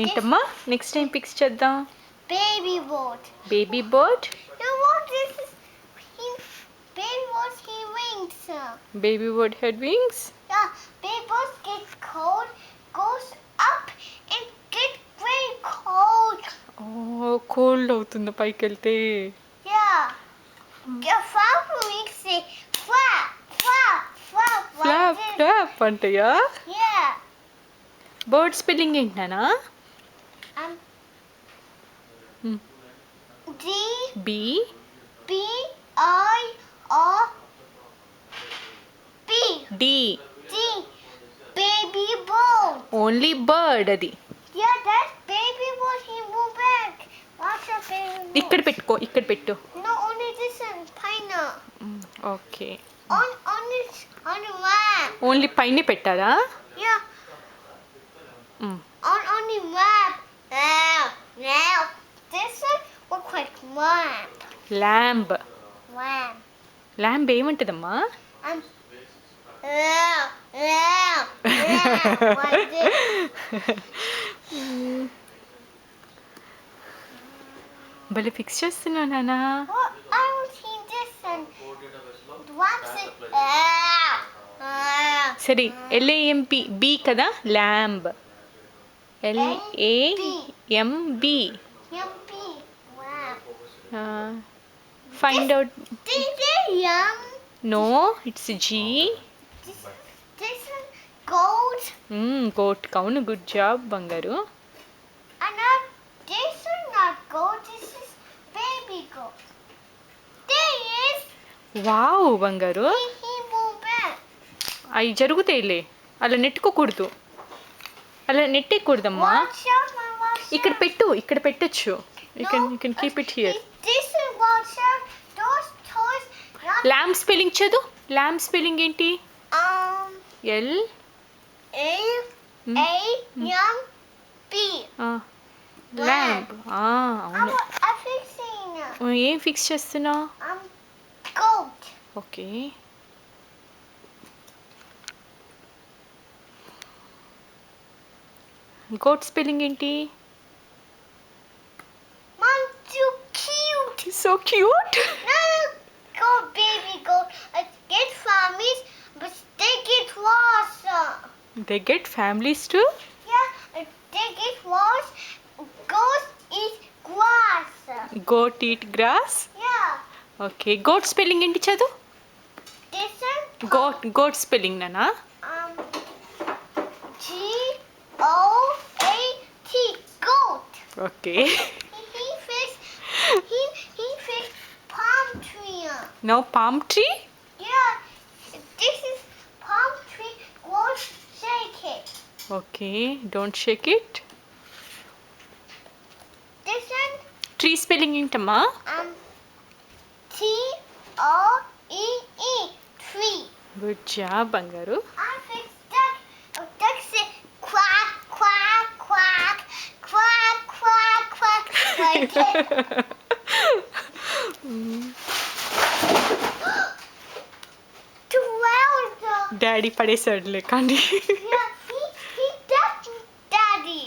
ఏంటమ్మా next time pics చేద్దాం. Baby boat. Baby bird. No, what this is? He, baby boat, he wings. Baby bird head wings. Yeah, baby boat gets cold, goes up and gets very cold. ఓ cold అవుతుంది పైకి వెళ్తే. Yeah. The frog wings say flap, flap, flap. Flap flap అంటయా. Yeah. Bird spelling ఏంటనా? Um. D B B I R B D. D. Baby boat. Only bird అది. Yeah, that's baby boat. He moved back. Watch a baby boat. ఇక్కడ పెట్టుకో, ఇక్కడ పెట్టు. No, only this one, pineapple. Okay. On the map. Only పైన పెట్టారా? Yeah. On the map. Now. This one looks like map. Lamb. Map. Lamb ఏమంటదమ్మా? Um. Like this. భలే fix చేస్తున్నా నానా. Well, I will see this one. Watch it. సరే LAMP B కదా lamb. LAMB. Yumpy. Wow. Find out. This is yum. No it's G. This is gold. Goat. అవును good job బంగారు. And now this is not gold. This is baby gold. There is. Wow బంగారు. He moved back. అవి జరుగుతాయిలే, అలా నెట్టుకోకూడదు, అలా నెట్టేయకూడదమ్మా. Watch out, my watch ఇక్కడ out. పెట్టు, ఇక్కడ పెట్టచ్చు. You can keep it here. This is watch out. Those toys. Not. Lamb spelling చదువు. Lamb spelling ఏంటి? L A A M B. Lamb. అవును. I'm fixing it. ఏం ఫిక్స్ చేస్తున్నావు? Goat. Okay. Goat spelling ఏంటి? Mom, too cute. So cute. No, go baby goat. Get families, but they get lost. They get families too. Yeah, they get lost. Goats eat grass. Goat eat grass. Yeah. Okay. Goat spelling ఏంటి చదువు. This one. Goat spelling నానా? G-O-A-T. Goat. Okay. He fixed palm tree. No palm tree. Yeah, this is palm tree. Won't shake it. Okay. Don't shake it. This one. Tree spelling ఏంటమ్మా? T-O-E-E. Tree. Good job బంగారు. I fixed duck. Duck say quack, quack, quack, quack, quack, quack. Like it. Too loud. Daddy పడేసాడులే కానీ. Yeah, he ducked daddy.